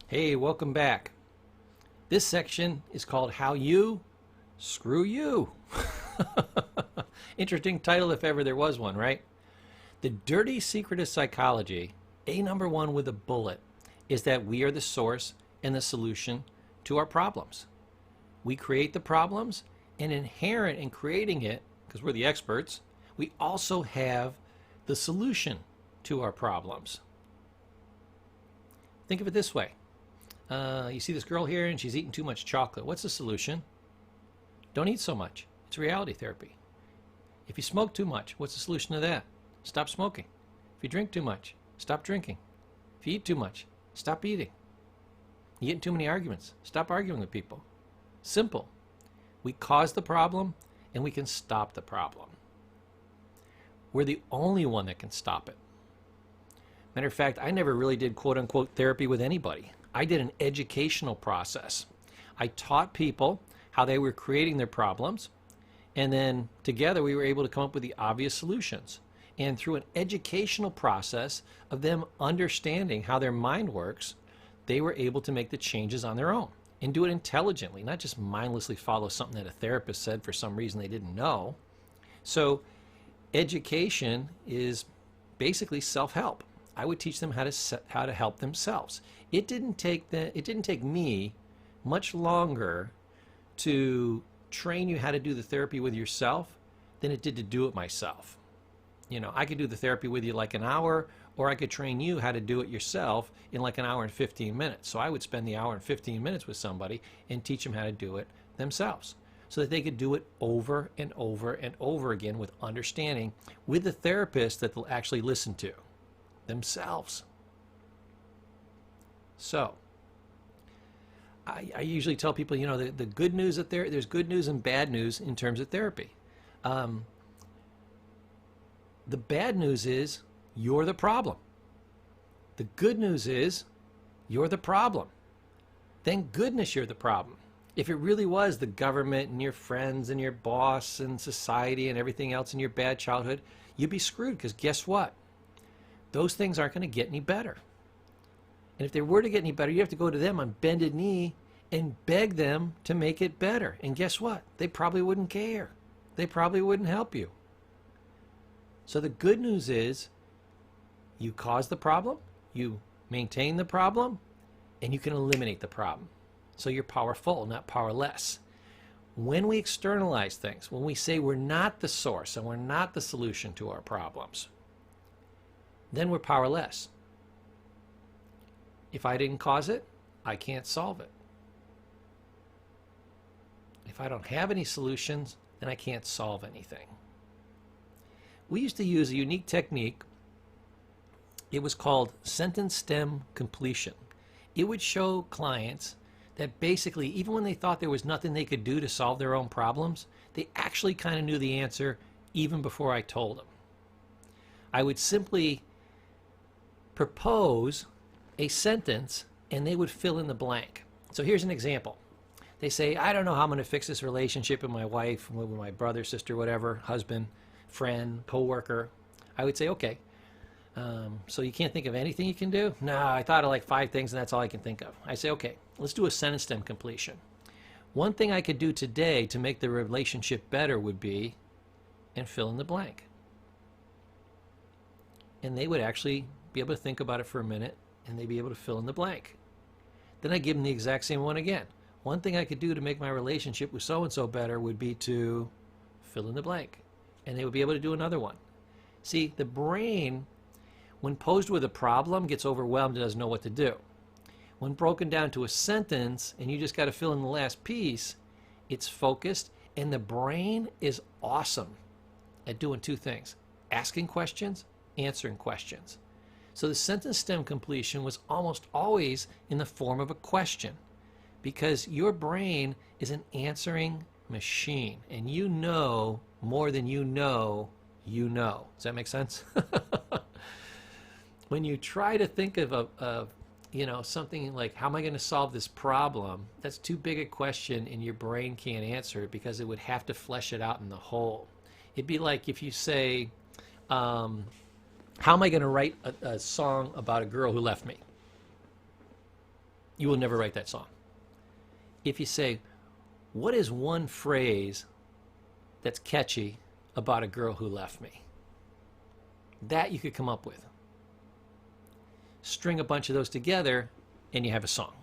Hey, welcome back. This section is called How You Screw You. Interesting title if ever there was one, right? The dirty secret of psychology, number one with a bullet, is that we are the source and the solution to our problems. We create the problems, and inherent in creating it, because we're the experts, we also have the solution to our problems. Think of it this way. You see this girl here and she's eating too much chocolate. What's the solution? Don't eat so much. It's reality therapy. If you smoke too much, what's the solution to that? Stop smoking. If you drink too much, stop drinking. If you eat too much, stop eating. You get in too many arguments, stop arguing with people. Simple. We cause the problem and we can stop the problem. We're the only one that can stop it. Matter of fact, I never really did quote unquote therapy with anybody. I did an educational process. I taught people how they were creating their problems, and then together we were able to come up with the obvious solutions. And through an educational process of them understanding how their mind works, they were able to make the changes on their own and do it intelligently, not just mindlessly follow something that a therapist said for some reason they didn't know. So education is basically self-help. I would teach them how to help themselves. It didn't take me much longer to train you how to do the therapy with yourself than it did to do it myself. You know, I could do the therapy with you like an hour, or I could train you how to do it yourself in like an hour and 15 minutes. So I would spend the hour and 15 minutes with somebody and teach them how to do it themselves so that they could do it over and over and over again with understanding with the therapist that they'll actually listen to themselves. So I usually tell people, you know, the good news that there's good news and bad news in terms of therapy. The bad news is you're the problem. The good news is you're the problem. Thank goodness you're the problem. If it really was the government and your friends and your boss and society and everything else in your bad childhood, you'd be screwed, because guess what? Those things aren't going to get any better. And if they were to get any better, you have to go to them on bended knee and beg them to make it better. And guess what? They probably wouldn't care. They probably wouldn't help you. So the good news is you cause the problem, you maintain the problem, and you can eliminate the problem. So you're powerful, not powerless. When we externalize things, when we say we're not the source and we're not the solution to our problems, then we're powerless. If I didn't cause it, I can't solve it. If I don't have any solutions, then I can't solve anything. We used to use a unique technique. It was called sentence stem completion. It would show clients that basically, even when they thought there was nothing they could do to solve their own problems, they actually kind of knew the answer even before I told them. I would simply propose a sentence and they would fill in the blank. So here's an example. They say, I don't know how I'm going to fix this relationship with my wife, with my brother, sister, whatever, husband, friend, coworker. I would say, okay, so you can't think of anything you can do? No, I thought of like 5 things and that's all I can think of. I say, okay, let's do a sentence stem completion. One thing I could do today to make the relationship better would be, and fill in the blank. And they would actually be able to think about it for a minute and they'd be able to fill in the blank. Then I give them the exact same one again. One thing I could do to make my relationship with so-and-so better would be to fill in the blank. And they would be able to do another one. See, the brain, when posed with a problem, gets overwhelmed and doesn't know what to do. When broken down to a sentence and you just got to fill in the last piece, it's focused, and the brain is awesome at doing 2 things: asking questions, answering questions. So the sentence stem completion was almost always in the form of a question, because your brain is an answering machine, and you know more than you know you know. Does that make sense? When you try to think of you know, something like, how am I going to solve this problem? That's too big a question and your brain can't answer it because it would have to flesh it out in the whole. It'd be like if you say, how am I going to write a song about a girl who left me? you will never write that song. If you say, what is one phrase that's catchy about a girl who left me? That you could come up with. String a bunch of those together and you have a song.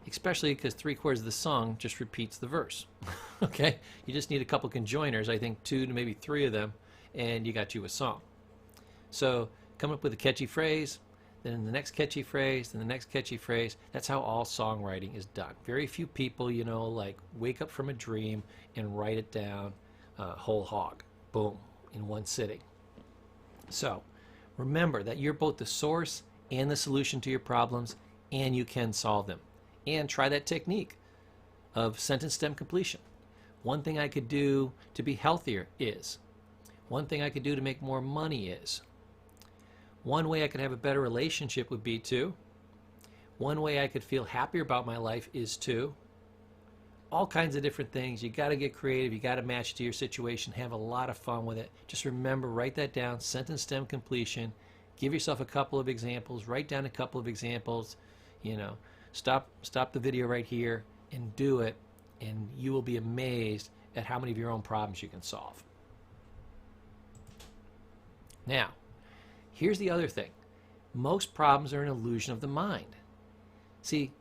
Especially because 3/4 of the song just repeats the verse. Okay? You just need a couple conjoiners, I think 2 to maybe 3 of them, and you got you a song. So come up with a catchy phrase, then the next catchy phrase, then the next catchy phrase. That's how all songwriting is done. Very few people, you know, like wake up from a dream and write it down whole hog. Boom, in one sitting. So remember that you're both the source and the solution to your problems, and you can solve them. And try that technique of sentence stem completion. One thing I could do to be healthier is. One thing I could do to make more money is. One way I could have a better relationship would be to. One way I could feel happier about my life is to. All kinds of different things. You got to get creative. You got to match to your situation. Have a lot of fun with it. Just remember, write that down. Sentence stem completion. Give yourself a couple of examples. Write down a couple of examples. You know, stop the video right here and do it, and you will be amazed at how many of your own problems you can solve. Now, here's the other thing. Most problems are an illusion of the mind. See,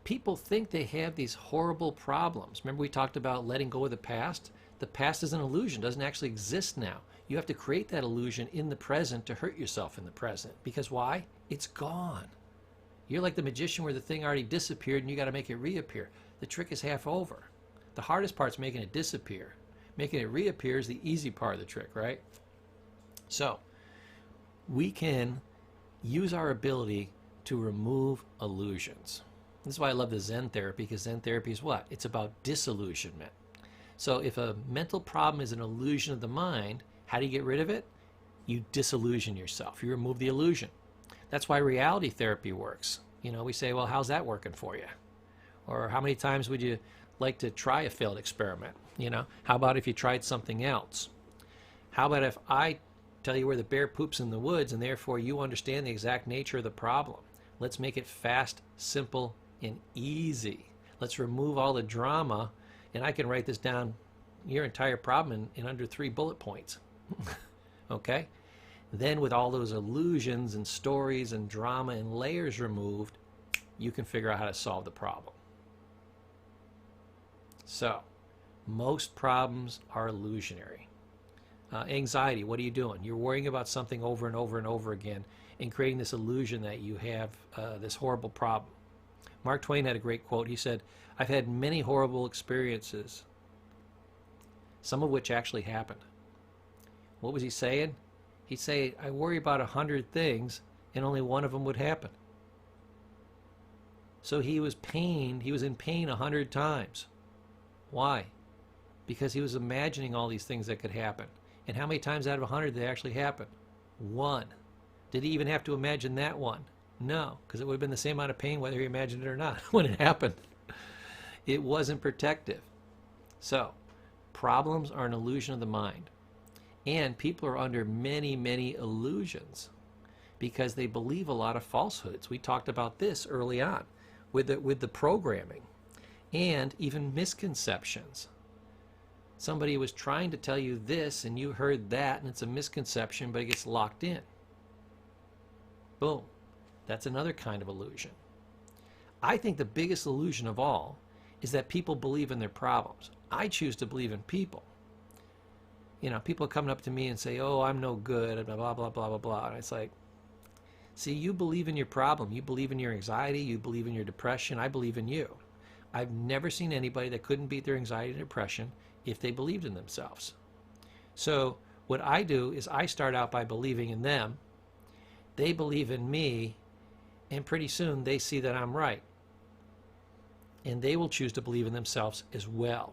people think they have these horrible problems. Remember we talked about letting go of the past? The past is an illusion, doesn't actually exist now. You have to create that illusion in the present to hurt yourself in the present. Because why? It's gone. You're like the magician where the thing already disappeared and you got to make it reappear. The trick is half over. The hardest part's making it disappear. Making it reappear is the easy part of the trick, right? So, we can use our ability to remove illusions. This is why I love the Zen therapy, because Zen therapy is what? It's about disillusionment. So if a mental problem is an illusion of the mind, how do you get rid of it? You disillusion yourself. You remove the illusion. That's why reality therapy works. You know, we say, well, how's that working for you? Or how many times would you like to try a failed experiment? You know, how about if you tried something else? How about if I tell you where the bear poops in the woods and therefore you understand the exact nature of the problem? Let's make it fast, simple, and easy. Let's remove all the drama, and I can write this down, your entire problem, in under 3 bullet points. Okay? Then with all those illusions and stories and drama and layers removed, you can figure out how to solve the problem. So, most problems are illusionary. Anxiety, what are you doing? You're worrying about something over and over and over again and creating this illusion that you have this horrible problem. Mark Twain had a great quote. He said, I've had many horrible experiences, some of which actually happened. What was he saying? He'd say, I worry about 100 things and only one of them would happen. So he was in pain 100 times. Why? Because he was imagining all these things that could happen. And how many times out of 100 did they actually happen? 1. Did he even have to imagine that one? No, because it would have been the same amount of pain whether he imagined it or not when it happened. It wasn't protective. So, problems are an illusion of the mind. And people are under many, many illusions because they believe a lot of falsehoods. We talked about this early on with the programming and even misconceptions. Somebody was trying to tell you this and you heard that and it's a misconception, but it gets locked in. Boom. That's another kind of illusion. I think the biggest illusion of all is that people believe in their problems. I choose to believe in people. You know, people coming up to me and say, oh, I'm no good, blah, blah, blah, blah, blah, blah. And it's like, see, you believe in your problem. You believe in your anxiety. You believe in your depression. I believe in you. I've never seen anybody that couldn't beat their anxiety and depression if they believed in themselves. So what I do is I start out by believing in them. They believe in me, and pretty soon they see that I'm right. And they will choose to believe in themselves as well,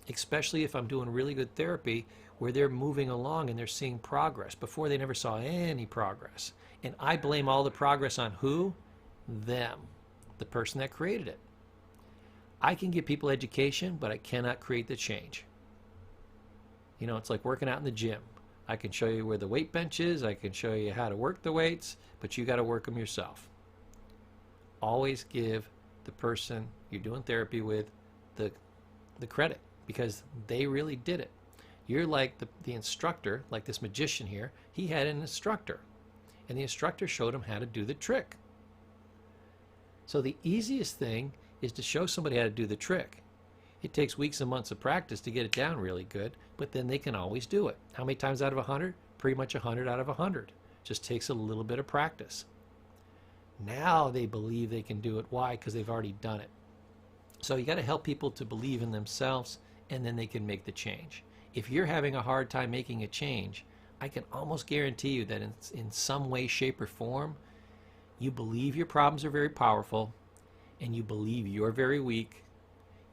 especially if I'm doing really good therapy where they're moving along and they're seeing progress. Before, they never saw any progress. And I blame all the progress on who? Them, the person that created it. I can give people education, but I cannot create the change. You know, it's like working out in the gym. I can show you where the weight bench is, I can show you how to work the weights, but you got to work them yourself. always give the person you're doing therapy with the credit, because they really did it. You're like the instructor, like this magician here. He had an instructor, and the instructor showed him how to do the trick. So the easiest thing is to show somebody how to do the trick. It takes weeks and months of practice to get it down really good, but then they can always do it. How many times out of 100? Pretty much 100 out of 100. Just takes a little bit of practice. Now they believe they can do it. Why? Because they've already done it. So you got to help people to believe in themselves, and then they can make the change. If you're having a hard time making a change, I can almost guarantee you that in some way, shape, or form, you believe your problems are very powerful, and you believe you're very weak.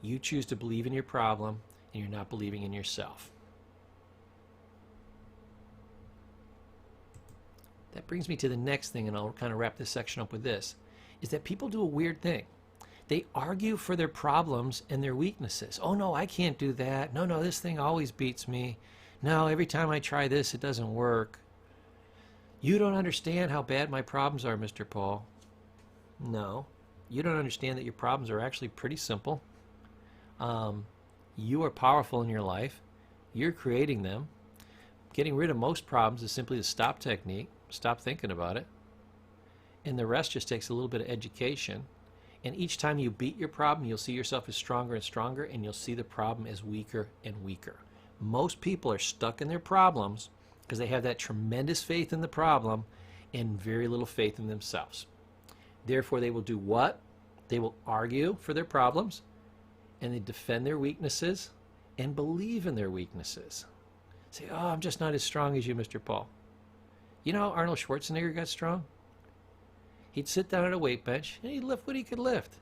You choose to believe in your problem, and you're not believing in yourself. That brings me to the next thing, and I'll kind of wrap this section up with this, is that people do a weird thing. They argue for their problems and their weaknesses. Oh, no, I can't do that. No, this thing always beats me. No, every time I try this, it doesn't work. You don't understand how bad my problems are, Mr. Paul. No, you don't understand that your problems are actually pretty simple. You are powerful in your life. You're creating them. Getting rid of most problems is simply the stop technique. Stop thinking about it. And the rest just takes a little bit of education. And each time you beat your problem, you'll see yourself as stronger and stronger, and you'll see the problem as weaker and weaker. Most people are stuck in their problems because they have that tremendous faith in the problem and very little faith in themselves. Therefore, they will do what? They will argue for their problems, and they defend their weaknesses and believe in their weaknesses. Say, oh, I'm just not as strong as you, Mr. Paul. You know how Arnold Schwarzenegger got strong? He'd sit down at a weight bench and he'd lift what he could lift.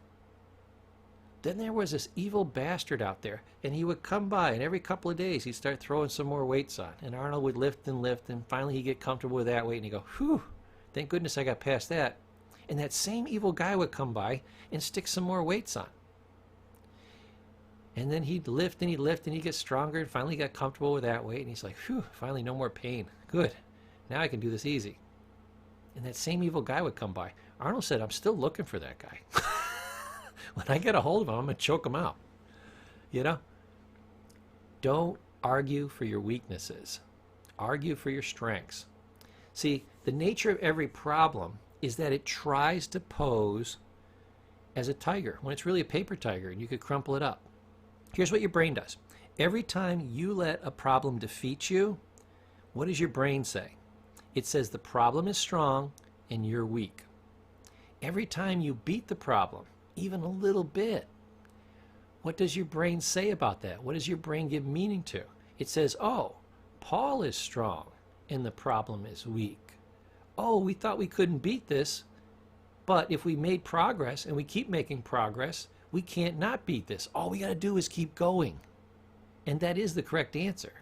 Then there was this evil bastard out there, and he would come by, and every couple of days he'd start throwing some more weights on. And Arnold would lift, and finally he'd get comfortable with that weight, and he'd go, whew, thank goodness I got past that. And that same evil guy would come by and stick some more weights on. And then he'd lift, and he'd get stronger, and finally he got comfortable with that weight, and he's like, whew, finally no more pain. Good. Now I can do this easy. And that same evil guy would come by. Arnold said, I'm still looking for that guy. When I get a hold of him, I'm going to choke him out. You know? Don't argue for your weaknesses. Argue for your strengths. See, the nature of every problem is that it tries to pose as a tiger when it's really a paper tiger, and you could crumple it up. Here's what your brain does. Every time you let a problem defeat you, what does your brain say? It says the problem is strong and you're weak. Every time you beat the problem, even a little bit, what does your brain say about that? What does your brain give meaning to? It says, oh, Paul is strong and the problem is weak. Oh, we thought we couldn't beat this, but if we made progress and we keep making progress, we can't not beat this. All we got to do is keep going. And that is the correct answer.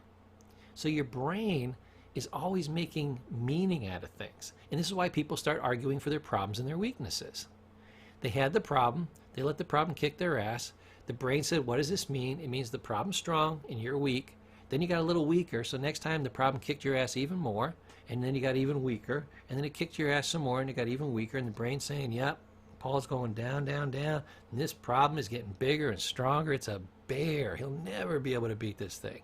So your brain is always making meaning out of things. And this is why people start arguing for their problems and their weaknesses. They had the problem. They let the problem kick their ass. The brain said, what does this mean? It means the problem's strong and you're weak. Then you got a little weaker. So next time the problem kicked your ass even more. And then you got even weaker. And then it kicked your ass some more and it got even weaker. And the brain's saying, yep, Paul's going down, down, down. And this problem is getting bigger and stronger. It's a bear. He'll never be able to beat this thing.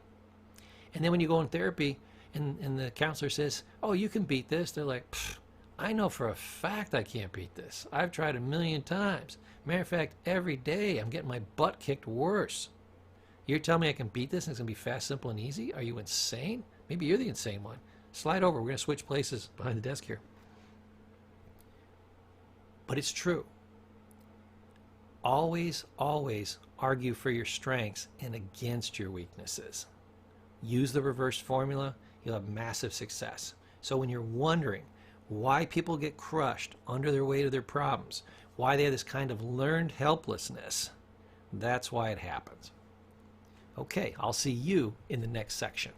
And then when you go in therapy and the counselor says, oh, you can beat this. They're like, I know for a fact I can't beat this. I've tried 1,000,000 times. Matter of fact, every day I'm getting my butt kicked worse. You're telling me I can beat this and it's going to be fast, simple, and easy? Are you insane? Maybe you're the insane one. Slide over. We're going to switch places behind the desk here. But it's true. Always, always argue for your strengths and against your weaknesses. Use the reverse formula. You'll have massive success. So when you're wondering why people get crushed under their weight of their problems, why they have this kind of learned helplessness, that's why it happens. Okay, I'll see you in the next section.